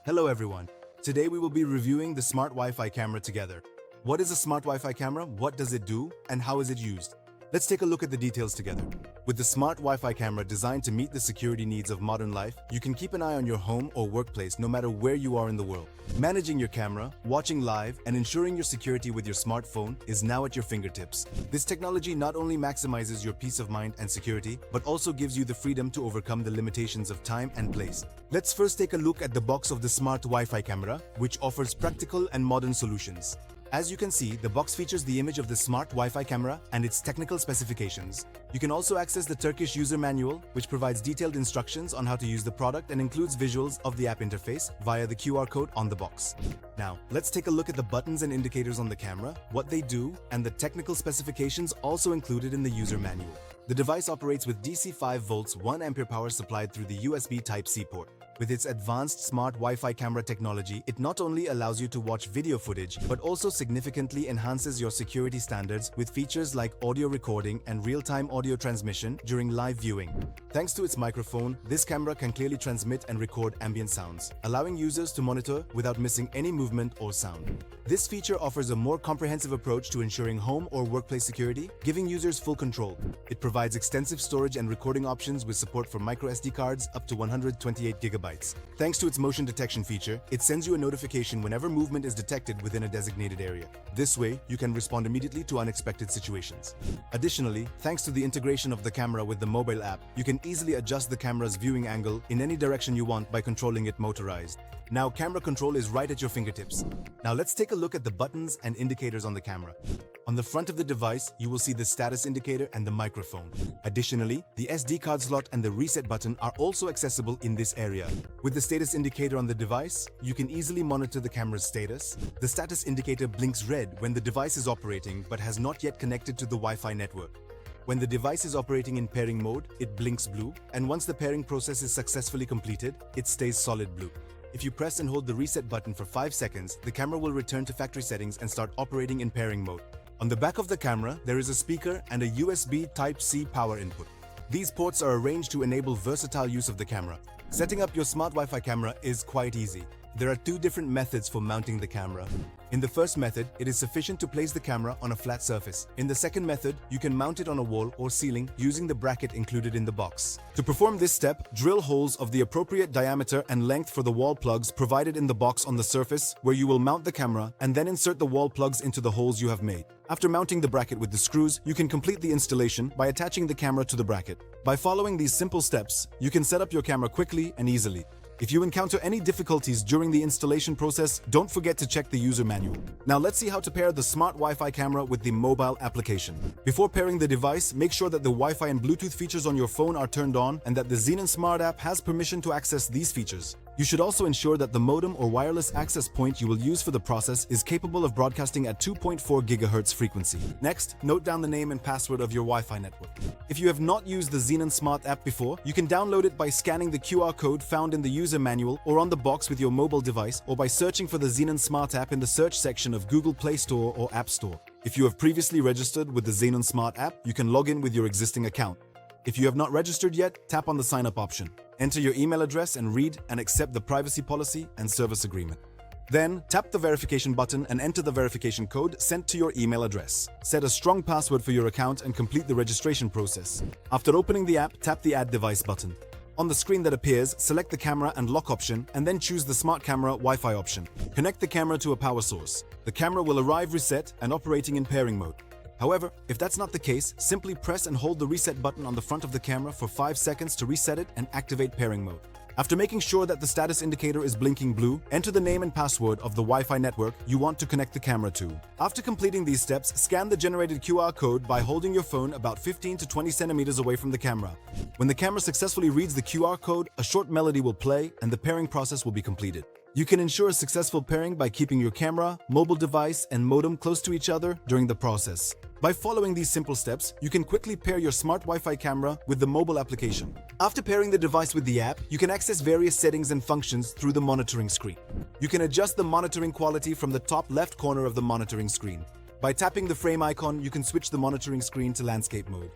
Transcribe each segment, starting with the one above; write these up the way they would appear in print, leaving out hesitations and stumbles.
Hello everyone. Today we will be reviewing the smart Wi-Fi camera together. What is a smart Wi-Fi camera? What does it do? And how is it used? Let's take a look at the details together. With the smart Wi-Fi camera designed to meet the security needs of modern life, you can keep an eye on your home or workplace no matter where you are in the world. Managing your camera, watching live, and ensuring your security with your smartphone is now at your fingertips. This technology not only maximizes your peace of mind and security, but also gives you the freedom to overcome the limitations of time and place. Let's first take a look at the box of the smart Wi-Fi camera, which offers practical and modern solutions. As you can see, the box features the image of the smart Wi-Fi camera and its technical specifications. You can also access the Turkish user manual, which provides detailed instructions on how to use the product and includes visuals of the app interface via the QR code on the box. Now, let's take a look at the buttons and indicators on the camera, what they do, and the technical specifications also included in the user manual. The device operates with DC 5 volts 1 ampere power supplied through the USB Type-C port. With its advanced smart Wi-Fi camera technology, it not only allows you to watch video footage, but also significantly enhances your security standards with features like audio recording and real-time audio transmission during live viewing. Thanks to its microphone, this camera can clearly transmit and record ambient sounds, allowing users to monitor without missing any movement or sound. This feature offers a more comprehensive approach to ensuring home or workplace security, giving users full control. It provides extensive storage and recording options with support for microSD cards up to 128 GB. Thanks to its motion detection feature, it sends you a notification whenever movement is detected within a designated area. This way, you can respond immediately to unexpected situations. Additionally, thanks to the integration of the camera with the mobile app, you can easily adjust the camera's viewing angle in any direction you want by controlling it motorized. Now, camera control is right at your fingertips. Now let's take a look at the buttons and indicators on the camera. On the front of the device, you will see the status indicator and the microphone. Additionally, the SD card slot and the reset button are also accessible in this area. With the status indicator on the device, you can easily monitor the camera's status. The status indicator blinks red when the device is operating but has not yet connected to the Wi-Fi network. When the device is operating in pairing mode, it blinks blue, and once the pairing process is successfully completed, it stays solid blue. If you press and hold the reset button for 5 seconds, the camera will return to factory settings and start operating in pairing mode. On the back of the camera, there is a speaker and a USB Type-C power input. These ports are arranged to enable versatile use of the camera. Setting up your smart Wi-Fi camera is quite easy. There are 2 different methods for mounting the camera. In the first method, it is sufficient to place the camera on a flat surface. In the second method, you can mount it on a wall or ceiling using the bracket included in the box. To perform this step, drill holes of the appropriate diameter and length for the wall plugs provided in the box on the surface where you will mount the camera, and then insert the wall plugs into the holes you have made. After mounting the bracket with the screws, you can complete the installation by attaching the camera to the bracket. By following these simple steps, you can set up your camera quickly and easily. If you encounter any difficulties during the installation process, don't forget to check the user manual. Now let's see how to pair the smart Wi-Fi camera with the mobile application. Before pairing the device, make sure that the Wi-Fi and Bluetooth features on your phone are turned on and that the Xenon Smart app has permission to access these features. You should also ensure that the modem or wireless access point you will use for the process is capable of broadcasting at 2.4 GHz frequency. Next, note down the name and password of your Wi-Fi network. If you have not used the Xenon Smart app before, you can download it by scanning the QR code found in the user manual or on the box with your mobile device, or by searching for the Xenon Smart app in the search section of Google Play Store or App Store. If you have previously registered with the Xenon Smart app, you can log in with your existing account. If you have not registered yet, tap on the sign up option. Enter your email address and read and accept the privacy policy and service agreement. Then, tap the verification button and enter the verification code sent to your email address. Set a strong password for your account and complete the registration process. After opening the app, tap the Add Device button. On the screen that appears, select the camera and lock option and then choose the Smart Camera Wi-Fi option. Connect the camera to a power source. The camera will arrive reset and operating in pairing mode. However, if that's not the case, simply press and hold the reset button on the front of the camera for 5 seconds to reset it and activate pairing mode. After making sure that the status indicator is blinking blue, enter the name and password of the Wi-Fi network you want to connect the camera to. After completing these steps, scan the generated QR code by holding your phone about 15 to 20 centimeters away from the camera. When the camera successfully reads the QR code, a short melody will play and the pairing process will be completed. You can ensure a successful pairing by keeping your camera, mobile device, and modem close to each other during the process. By following these simple steps, you can quickly pair your smart Wi-Fi camera with the mobile application. After pairing the device with the app, you can access various settings and functions through the monitoring screen. You can adjust the monitoring quality from the top left corner of the monitoring screen. By tapping the frame icon, you can switch the monitoring screen to landscape mode.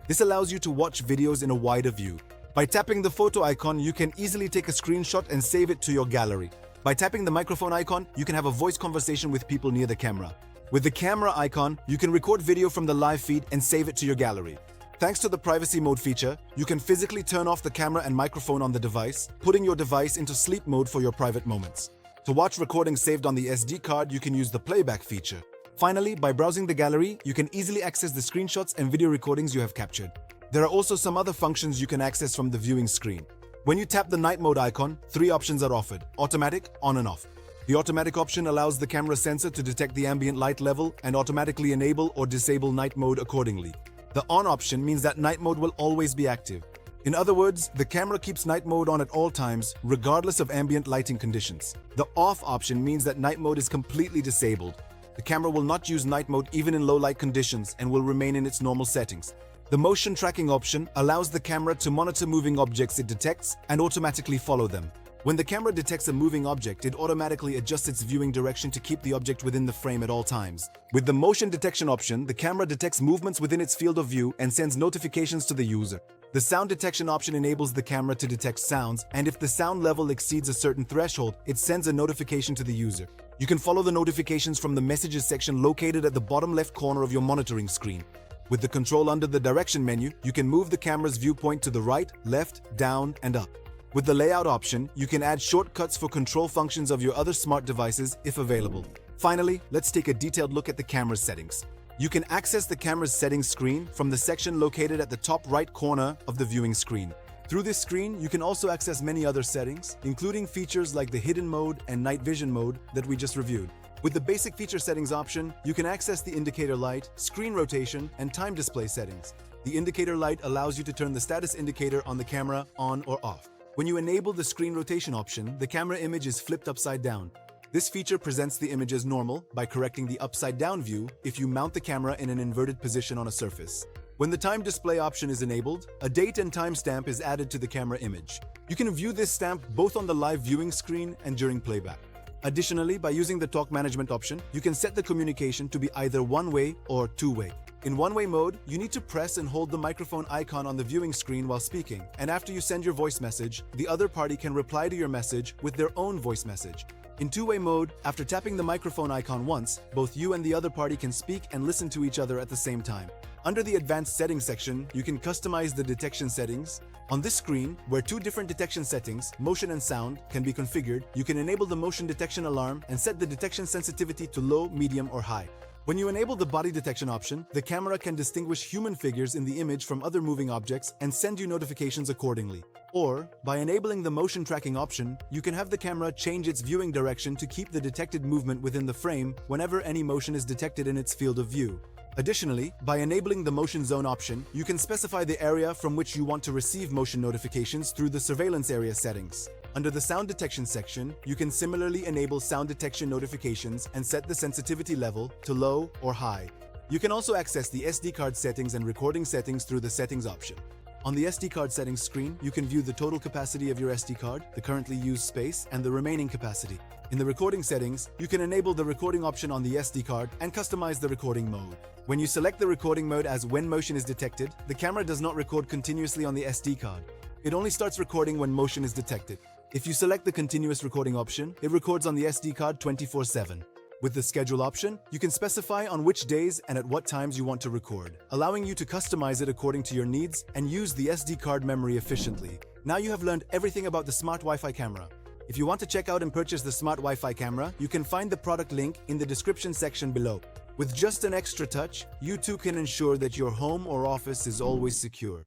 This allows you to watch videos in a wider view. By tapping the photo icon, you can easily take a screenshot and save it to your gallery. By tapping the microphone icon, you can have a voice conversation with people near the camera. With the camera icon, you can record video from the live feed and save it to your gallery. Thanks to the privacy mode feature, you can physically turn off the camera and microphone on the device, putting your device into sleep mode for your private moments. To watch recordings saved on the SD card, you can use the playback feature. Finally, by browsing the gallery, you can easily access the screenshots and video recordings you have captured. There are also some other functions you can access from the viewing screen. When you tap the night mode icon, 3 options are offered: automatic, on and off. The automatic option allows the camera sensor to detect the ambient light level and automatically enable or disable night mode accordingly. The on option means that night mode will always be active. In other words, the camera keeps night mode on at all times, regardless of ambient lighting conditions. The off option means that night mode is completely disabled. The camera will not use night mode even in low light conditions and will remain in its normal settings. The motion tracking option allows the camera to monitor moving objects it detects and automatically follow them. When the camera detects a moving object, it automatically adjusts its viewing direction to keep the object within the frame at all times. With the motion detection option, the camera detects movements within its field of view and sends notifications to the user. The sound detection option enables the camera to detect sounds, and if the sound level exceeds a certain threshold, it sends a notification to the user. You can follow the notifications from the messages section located at the bottom left corner of your monitoring screen. With the control under the direction menu, you can move the camera's viewpoint to the right, left, down, and up. With the layout option, you can add shortcuts for control functions of your other smart devices if available. Finally, let's take a detailed look at the camera's settings. You can access the camera's settings screen from the section located at the top right corner of the viewing screen. Through this screen, you can also access many other settings, including features like the hidden mode and night vision mode that we just reviewed. With the basic feature settings option, you can access the indicator light, screen rotation, and time display settings. The indicator light allows you to turn the status indicator on the camera on or off. When you enable the screen rotation option, the camera image is flipped upside down. This feature presents the image as normal by correcting the upside down view if you mount the camera in an inverted position on a surface. When the time display option is enabled, a date and time stamp is added to the camera image. You can view this stamp both on the live viewing screen and during playback. Additionally, by using the talk management option, you can set the communication to be either one-way or two-way. In one-way mode, you need to press and hold the microphone icon on the viewing screen while speaking, and after you send your voice message, the other party can reply to your message with their own voice message. In two-way mode, after tapping the microphone icon once, both you and the other party can speak and listen to each other at the same time. Under the Advanced Settings section, you can customize the detection settings. On this screen, where 2 different detection settings, motion and sound, can be configured, you can enable the motion detection alarm and set the detection sensitivity to low, medium, or high. When you enable the body detection option, the camera can distinguish human figures in the image from other moving objects and send you notifications accordingly. Or, by enabling the motion tracking option, you can have the camera change its viewing direction to keep the detected movement within the frame whenever any motion is detected in its field of view. Additionally, by enabling the motion zone option, you can specify the area from which you want to receive motion notifications through the surveillance area settings. Under the sound detection section, you can similarly enable sound detection notifications and set the sensitivity level to low or high. You can also access the SD card settings and recording settings through the settings option. On the SD card settings screen, you can view the total capacity of your SD card, the currently used space, and the remaining capacity. In the recording settings, you can enable the recording option on the SD card and customize the recording mode. When you select the recording mode as when motion is detected, the camera does not record continuously on the SD card. It only starts recording when motion is detected. If you select the continuous recording option, it records on the SD card 24/7. With the schedule option, you can specify on which days and at what times you want to record, allowing you to customize it according to your needs and use the SD card memory efficiently. Now you have learned everything about the smart Wi-Fi camera. If you want to check out and purchase the smart Wi-Fi camera, you can find the product link in the description section below. With just an extra touch, you too can ensure that your home or office is always secure.